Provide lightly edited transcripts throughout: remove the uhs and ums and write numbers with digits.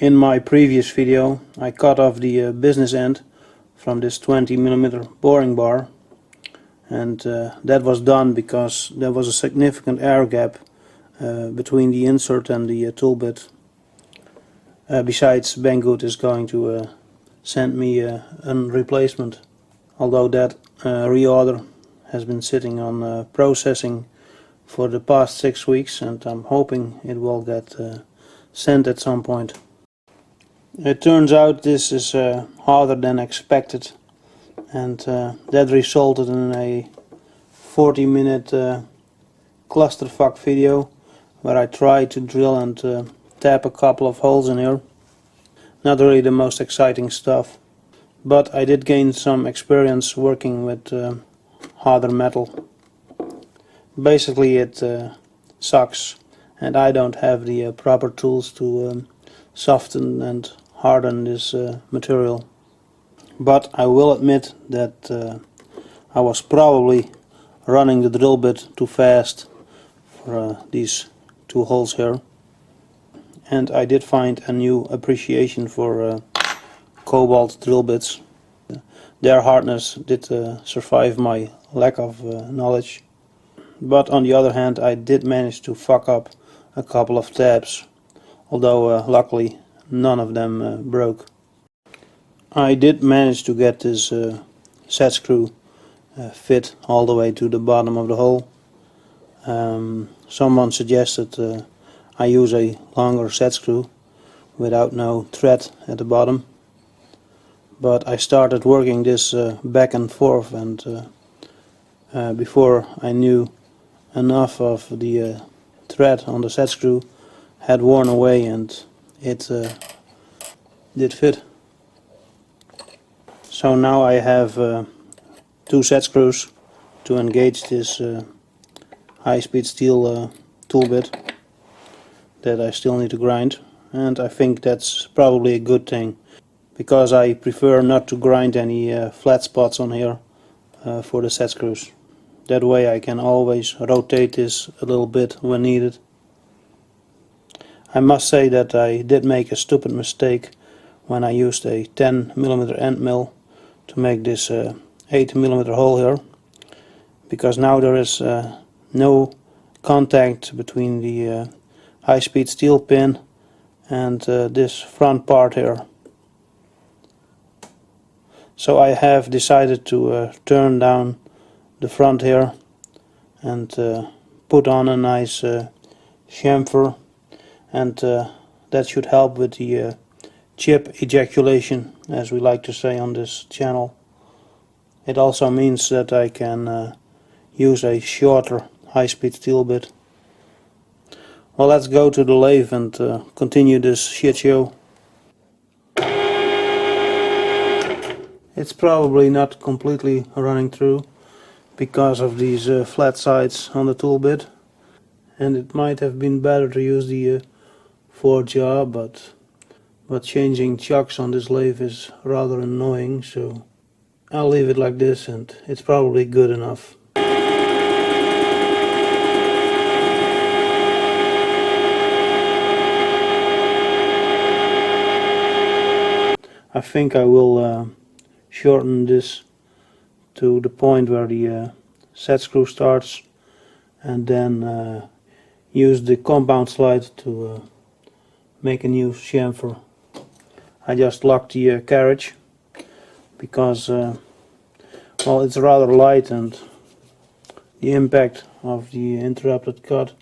In my previous video I cut off the business end from this 20mm boring bar, and that was done because there was a significant air gap between the insert and the tool bit. Besides, Banggood is going to send me a replacement, although that reorder has been sitting on processing for the past 6 weeks, and I'm hoping it will get sent at some point. It turns out this is harder than expected, and that resulted in a 40-minute clusterfuck video where I tried to drill and tap a couple of holes in here. Not really the most exciting stuff, but I did gain some experience working with harder metal. Basically it sucks, and I don't have the proper tools to soften and harden this material. But I will admit that I was probably running the drill bit too fast for these two holes here, and I did find a new appreciation for cobalt drill bits. Their hardness did survive my lack of knowledge, but on the other hand I did manage to fuck up a couple of tabs, although luckily none of them broke. I did manage to get this set screw fit all the way to the bottom of the hole. Someone suggested I use a longer set screw without no thread at the bottom, but I started working this back and forth, and before I knew, enough of the thread on the set screw had worn away and it did fit. So now I have 2 set screws to engage this high-speed steel tool bit that I still need to grind, and I think that's probably a good thing, because I prefer not to grind any flat spots on here for the set screws. That way I can always rotate this a little bit when needed. I must say that I did make a stupid mistake when I used a 10mm end mill to make this 8mm hole here, because now there is no contact between the high-speed steel pin and this front part here. So I have decided to turn down the front here and put on a nice chamfer, and that should help with the chip ejaculation, as we like to say on this channel. It also means that I can use a shorter high-speed steel bit. Well, let's go to the lathe and continue this shit show. It's probably not completely running through because of these flat sides on the tool bit, and it might have been better to use the 4-jaw, but changing chucks on this lathe is rather annoying, so I'll leave it like this, and it's probably good enough. I think I will shorten this to the point where the set screw starts, and then use the compound slide to make a new chamfer. I just locked the carriage because well, it's rather light, and the impact of the interrupted cut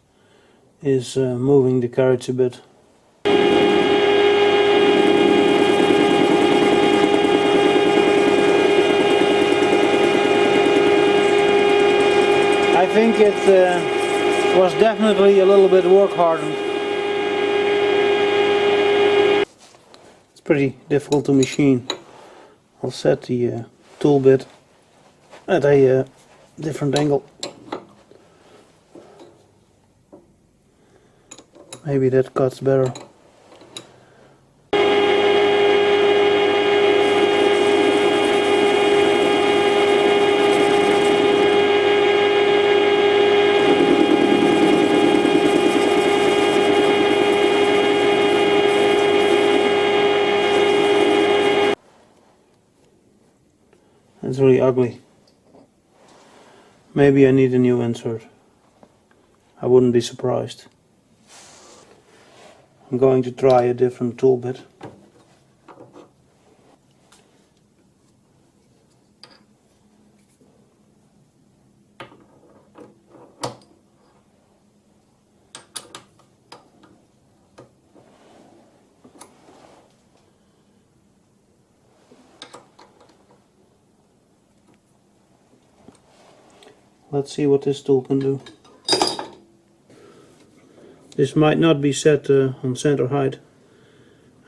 is moving the carriage a bit. I think it was definitely a little bit work hardened. It's pretty difficult to machine. I'll set the tool bit at a different angle. Maybe that cuts better. It's really ugly. Maybe I need a new insert. I wouldn't be surprised. I'm going to try a different tool bit. Let's see what this tool can do. This might not be set on center height.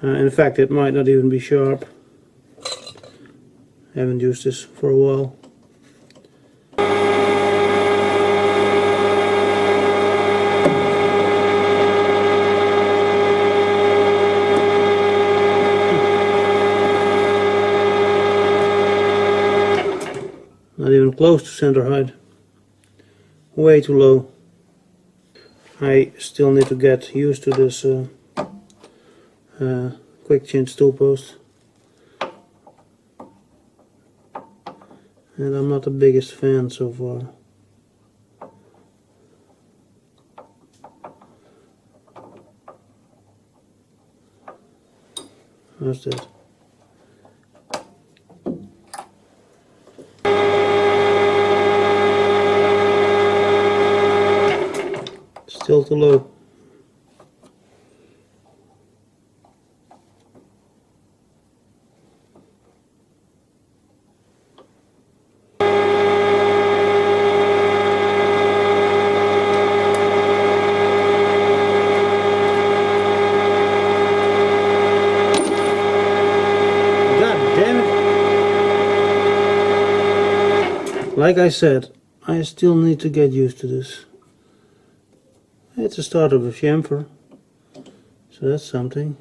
In fact, it might not even be sharp. I haven't used this for a while. Not even close to center height. Way too low. I still need to get used to this quick change tool post. And I'm not the biggest fan so far. How's that? Still too low. Like I said, I still need to get used to this. It's a start of a chamfer, so that's something.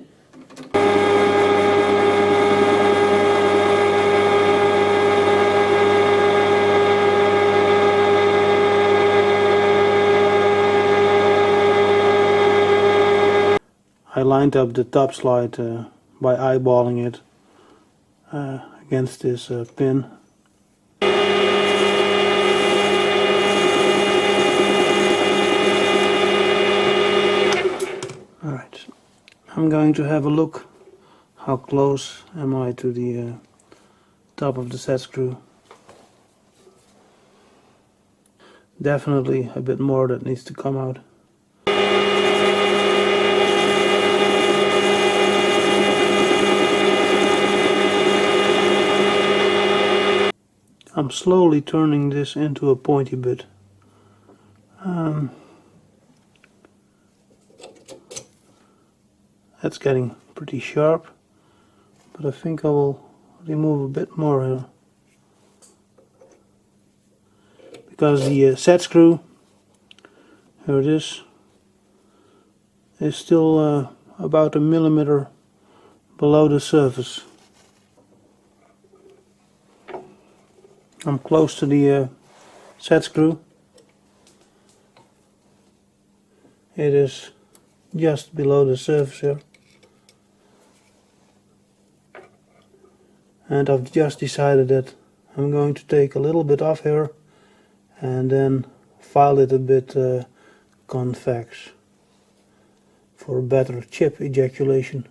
I lined up the top slide by eyeballing it against this pin. Alright, I'm going to have a look how close am I to the top of the set screw. Definitely a bit more that needs to come out. I'm slowly turning this into a pointy bit. That's getting pretty sharp, but I think I will remove a bit more here. Because the set screw, here it is still about a millimeter below the surface. I'm close to the set screw. It is just below the surface here. And I've just decided that I'm going to take a little bit off here and then file it a bit convex for better chip ejaculation.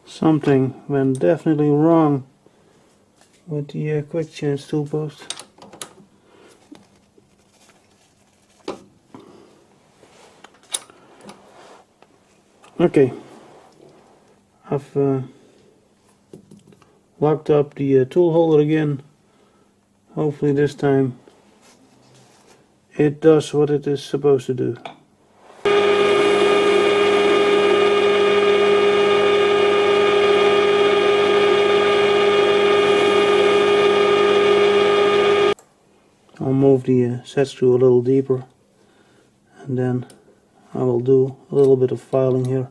Something went definitely wrong with the quick change tool post. Okay, I've locked up the tool holder again. Hopefully this time it does what it is supposed to do. I'll move the set screw a little deeper and then I will do a little bit of filing here.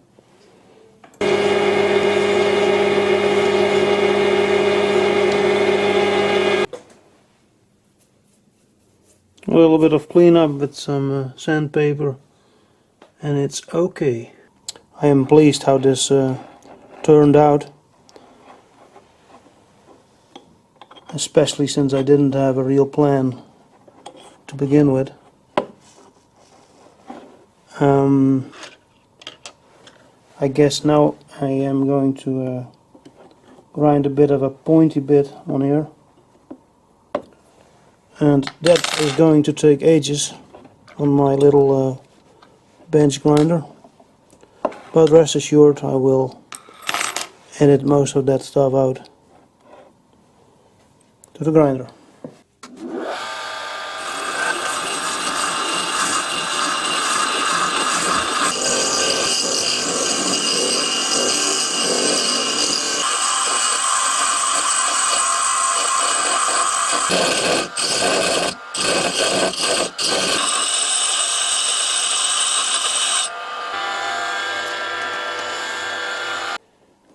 A little bit of cleanup with some sandpaper and it's okay. I am pleased how this turned out, especially since I didn't have a real plan to begin with. I guess now I am going to grind a bit of a pointy bit on here, and that is going to take ages on my little bench grinder, but rest assured I will edit most of that stuff out to the grinder.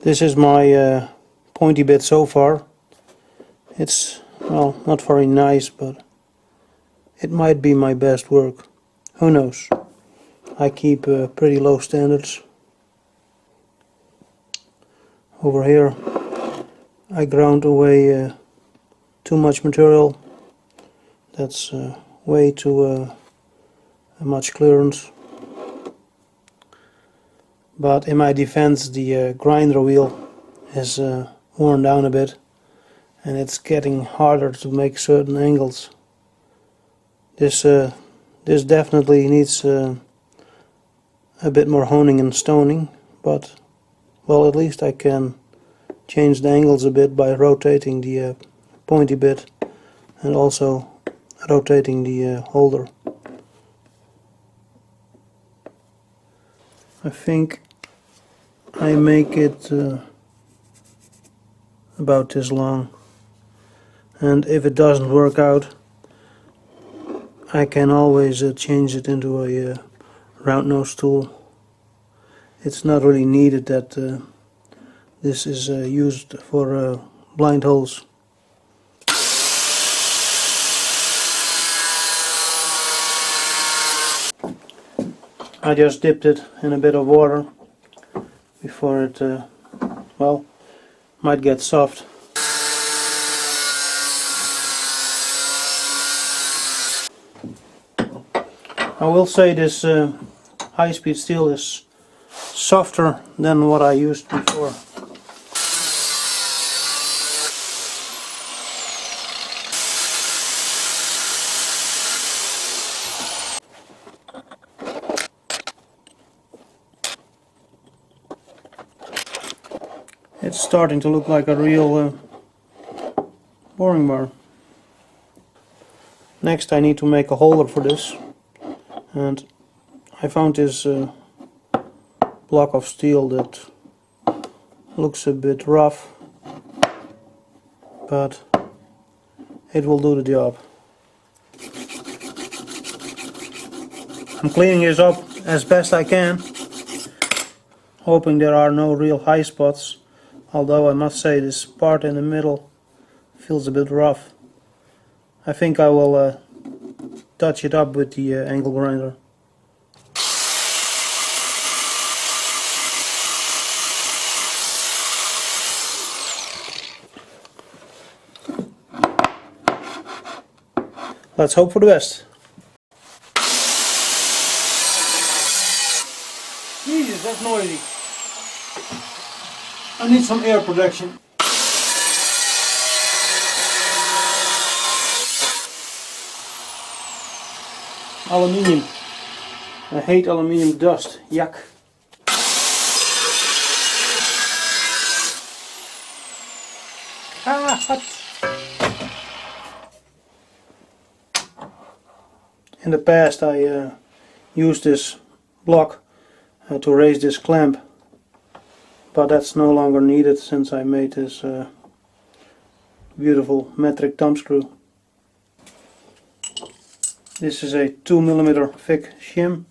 This is my pointy bit so far. It's, well, not very nice, but it might be my best work. Who knows? I keep pretty low standards. Over here I ground away too much material. That's way too much clearance. But in my defense, the grinder wheel is worn down a bit, and it's getting harder to make certain angles. This definitely needs a bit more honing and stoning, but well, at least I can change the angles a bit by rotating the pointy bit and also rotating the holder. I think I make it about this long, and if it doesn't work out, I can always change it into a round nose tool. It's not really needed that this is used for blind holes. I just dipped it in a bit of water before it, well, might get soft. I will say this high-speed steel is softer than what I used before. It's starting to look like a real boring bar. Next I need to make a holder for this, and I found this block of steel that looks a bit rough, but it will do the job. I'm cleaning this up as best I can, hoping there are no real high spots, although I must say this part in the middle feels a bit rough. I think I will touch it up with the angle grinder. Let's hope for the best. Jesus, that's noisy. I need some air protection. Aluminium. I hate aluminium dust. Yuck. Ah, hot. In the past I used this block to raise this clamp, but that's no longer needed since I made this beautiful metric thumb screw. This is a 2mm thick shim,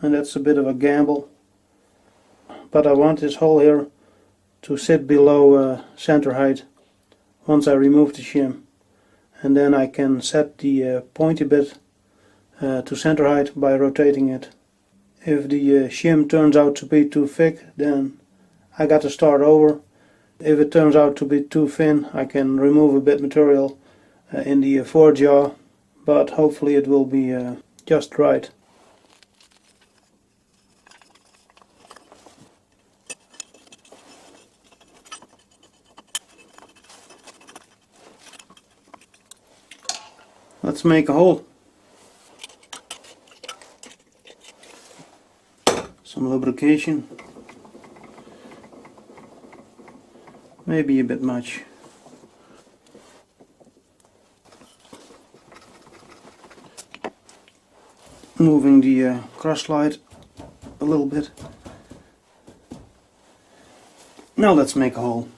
and that's a bit of a gamble, but I want this hole here to sit below center height once I remove the shim, and then I can set the pointy bit to center height by rotating it. If the shim turns out to be too thick, then I got to start over. If it turns out to be too thin, I can remove a bit material in the forejaw, but hopefully it will be just right. Let's make a hole. Some lubrication. Maybe a bit much. Moving the cross slide a little bit. Now let's make a hole.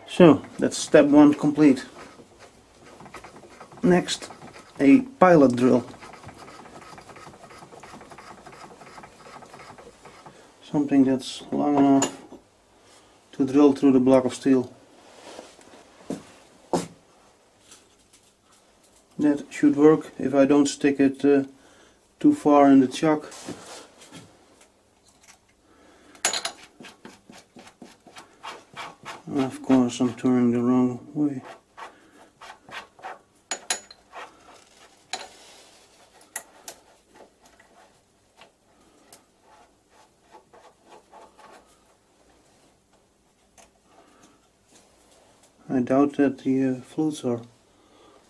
So that's step 1 complete. Next, a pilot drill. Something that's long enough to drill through the block of steel. That should work if I don't stick it too far in the chuck. Of course, I'm turning the wrong way. I doubt that the flutes are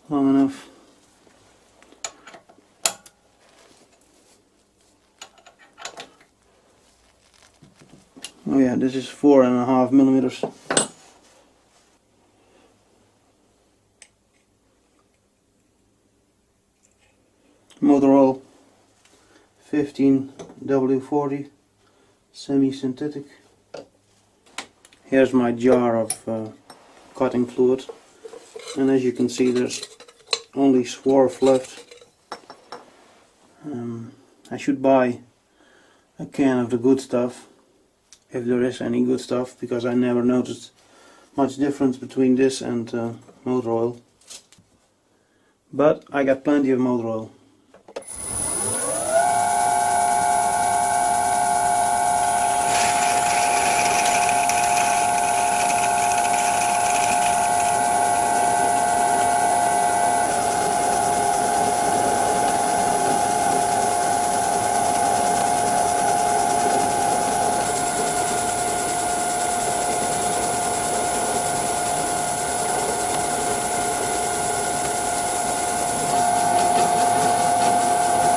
long enough. Oh yeah, this is 4.5 millimeters. Motor oil 15W40 semi-synthetic. Here's my jar of cutting fluid, and as you can see there's only swarf left. I should buy a can of the good stuff, if there is any good stuff, because I never noticed much difference between this and motor oil. But I got plenty of motor oil.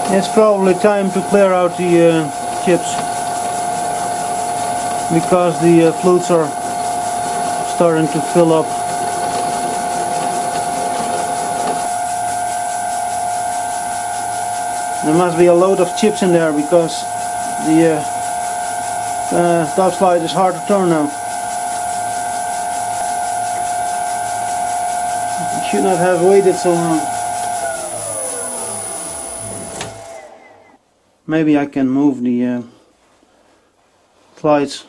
It's probably time to clear out the chips, because the flutes are starting to fill up. There must be a load of chips in there, because the top slide is hard to turn now. I should not have waited so long. Maybe I can move the slides.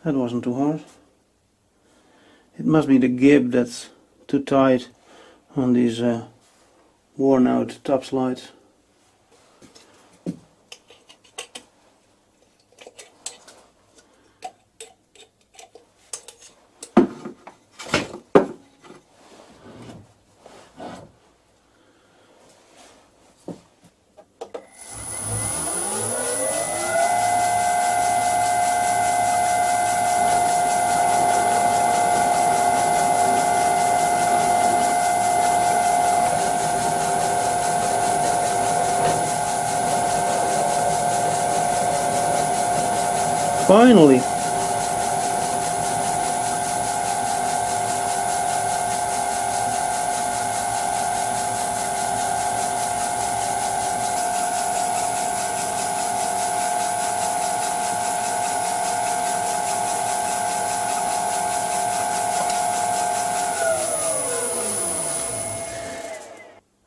That wasn't too hard. It must be the gib that's too tight on these worn out top slides. Finally!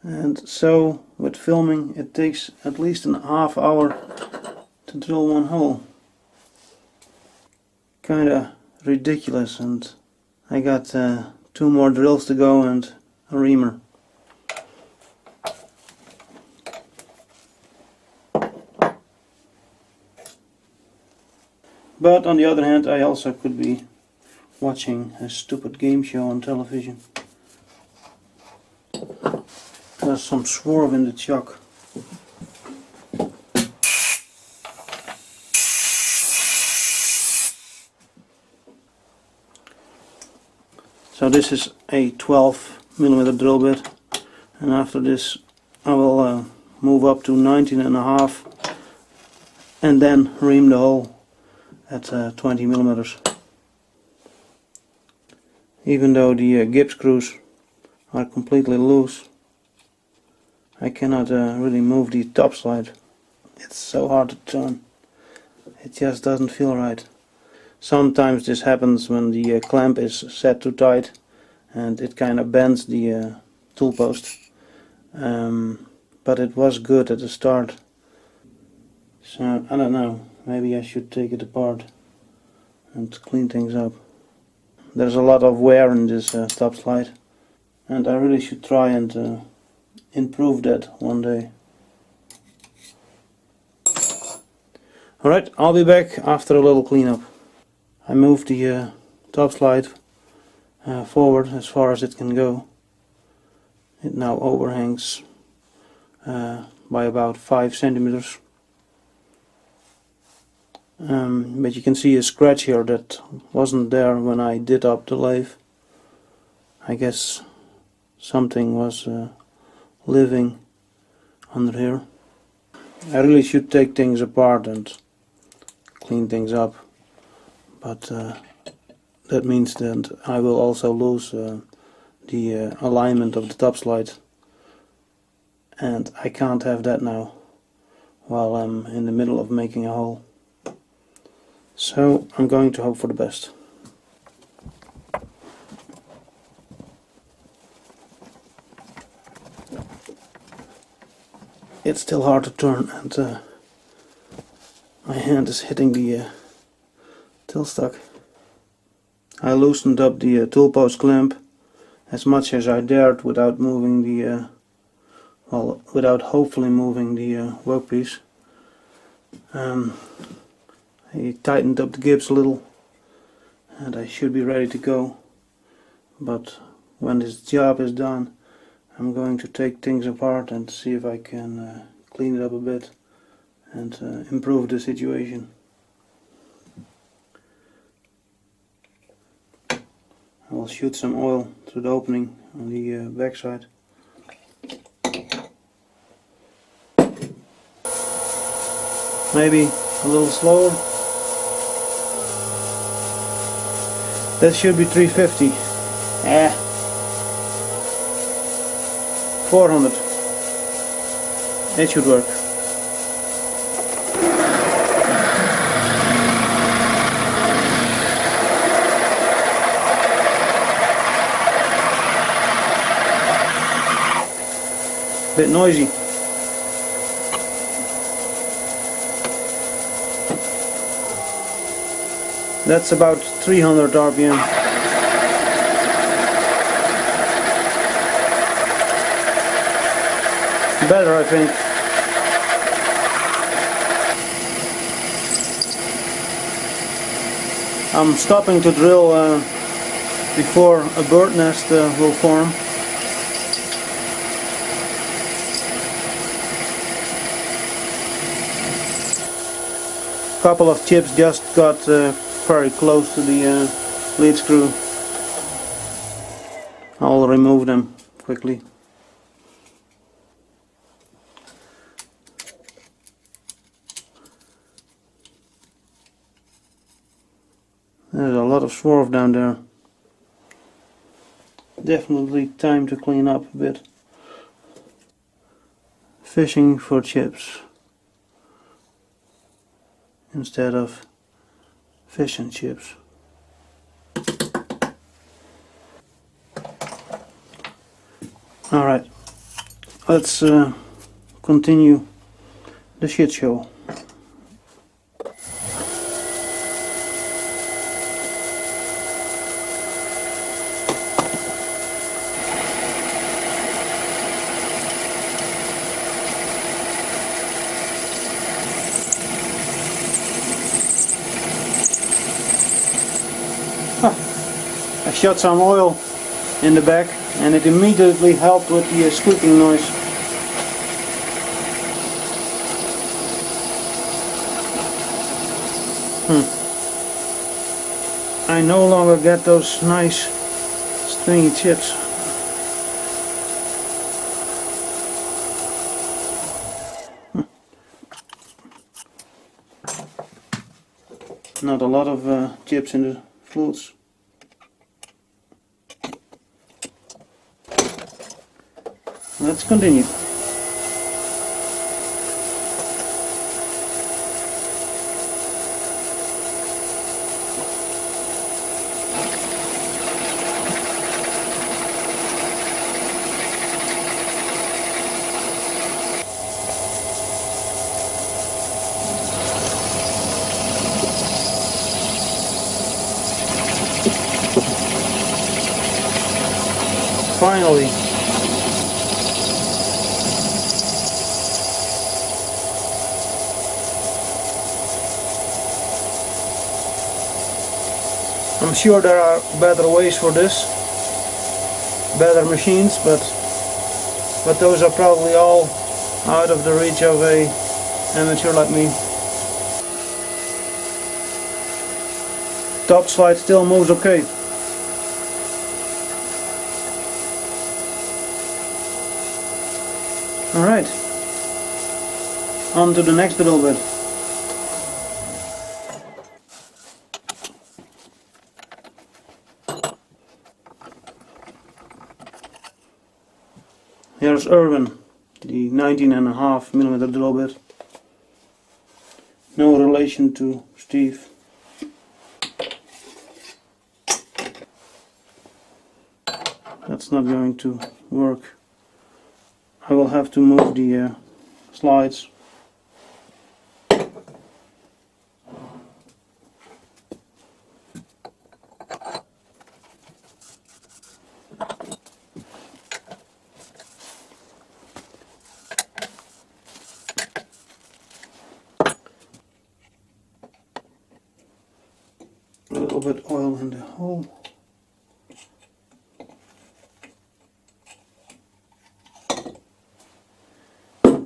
And so, with filming, it takes at least a half hour to drill one hole. kinda ridiculous, and I got 2 more drills to go and a reamer. But on the other hand, I also could be watching a stupid game show on television. There's some swerve in the chuck. So this is a 12mm drill bit, and after this I will move up to 19.5 and then ream the hole at 20mm. Even though the gib screws are completely loose, I cannot really move the top slide. It's so hard to turn. It just doesn't feel right. Sometimes this happens when the clamp is set too tight and it kind of bends the tool post. But it was good at the start. So I don't know, maybe I should take it apart and clean things up. There's a lot of wear in this top slide, and I really should try and improve that one day. Alright, I'll be back after a little cleanup. I moved the top slide forward as far as it can go. It now overhangs by about 5 centimeters. But you can see a scratch here that wasn't there when I did up the lathe. I guess something was living under here. I really should take things apart and clean things up, but that means that I will also lose the alignment of the top slide, and I can't have that now while I'm in the middle of making a hole. So I'm going to hope for the best. It's still hard to turn, and my hand is hitting the till stock. I loosened up the tool post clamp as much as I dared without moving the without hopefully moving the workpiece. I tightened up the gibs a little and I should be ready to go, but when this job is done I'm going to take things apart and see if I can clean it up a bit and improve the situation. I will shoot some oil through the opening on the back side. Maybe a little slower. That should be 350. 400. It should work. Bit noisy. That's about 300 RPM. Better, I think. I'm stopping to drill before a bird nest will form. A couple of chips just got very close to the lead screw. I'll remove them quickly. There's a lot of swerve down there. Definitely time to clean up a bit. Fishing for chips instead of fish and chips. Alright, let's continue the shit show. shot some oil in the back and it immediately helped with the squeaking noise. I no longer get those nice stringy chips. Not a lot of chips in the flutes. Let's continue. Finally, I'm sure there are better ways for this, better machines, but those are probably all out of the reach of a amateur like me. Top slide still moves okay. Alright, on to the next drill bit. Here's Irwin, the 19.5mm drill bit. No relation to Steve. That's not going to work. I will have to move the slides. A little bit oil in the hole.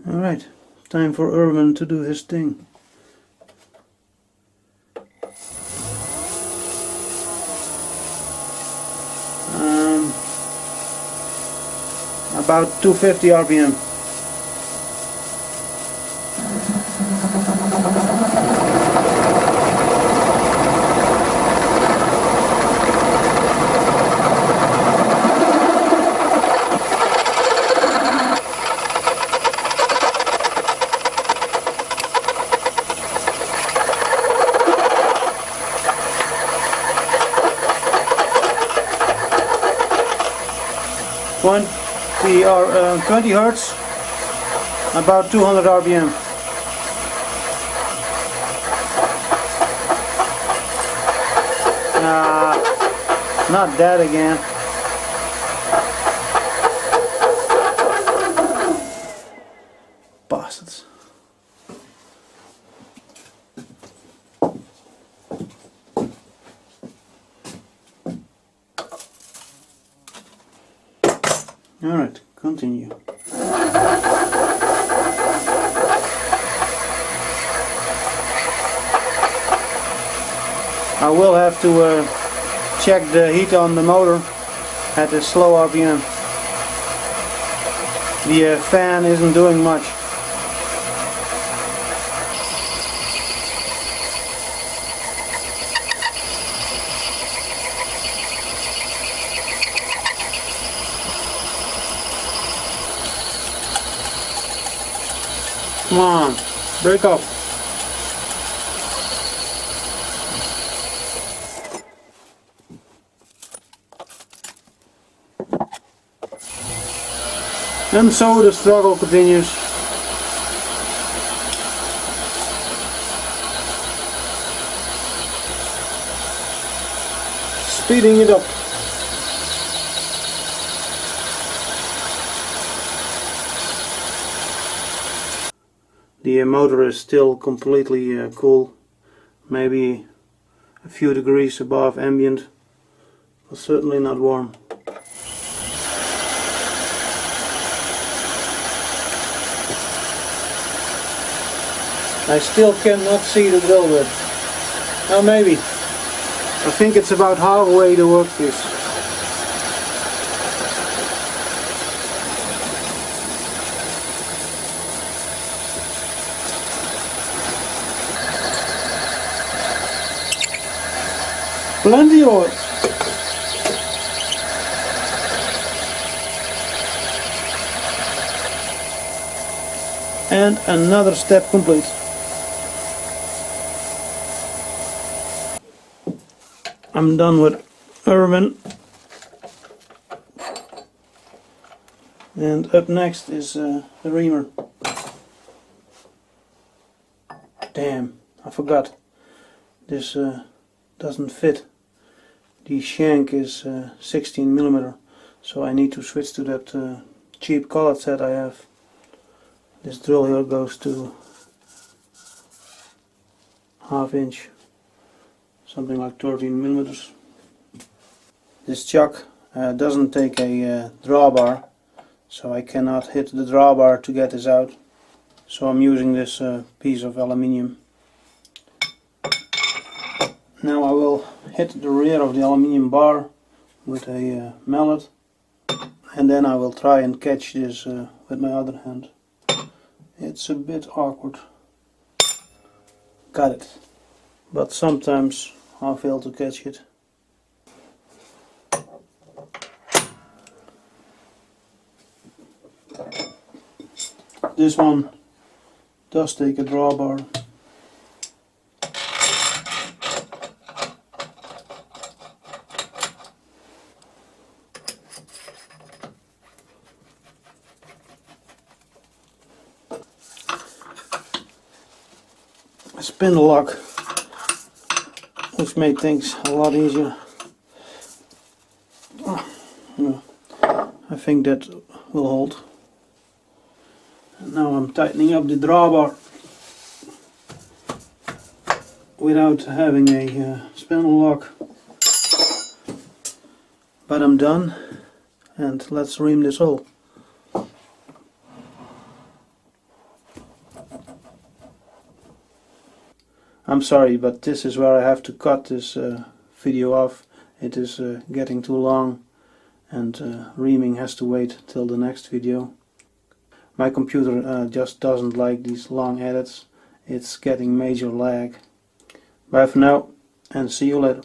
Alright, time for Irwin to do his thing. About 250 RPM. The 20 Hertz, about 200 RPM. Not that again. Bastards. Alright, continue. I will have to check the heat on the motor at a slow RPM. The fan isn't doing much. Come on, break up. And so the struggle continues. Speeding it up. The motor is still completely cool, maybe a few degrees above ambient, was certainly not warm. I still cannot see the drill bit. Oh, maybe. I think it's about halfway the workpiece. Plenty of it. And another step complete. I'm done with Irwin. And up next is the reamer. Damn, I forgot. This doesn't fit. The shank is 16mm, so I need to switch to that cheap collet set I have. This drill here goes to 1/2 inch, something like 13mm. This chuck doesn't take a drawbar, so I cannot hit the drawbar to get this out. So I'm using this piece of aluminium. Now I will hit the rear of the aluminium bar with a mallet, and then I will try and catch this with my other hand. It's a bit awkward. Got it. But sometimes I fail to catch it. This one does take a drawbar. A spindle lock, which made things a lot easier. I think that will hold. And now I'm tightening up the drawbar without having a spindle lock. But I'm done, and let's ream this hole. I'm sorry, but this is where I have to cut this video off. It is getting too long, and reaming has to wait till the next video. My computer just doesn't like these long edits. It's getting major lag. Bye for now, and see you later.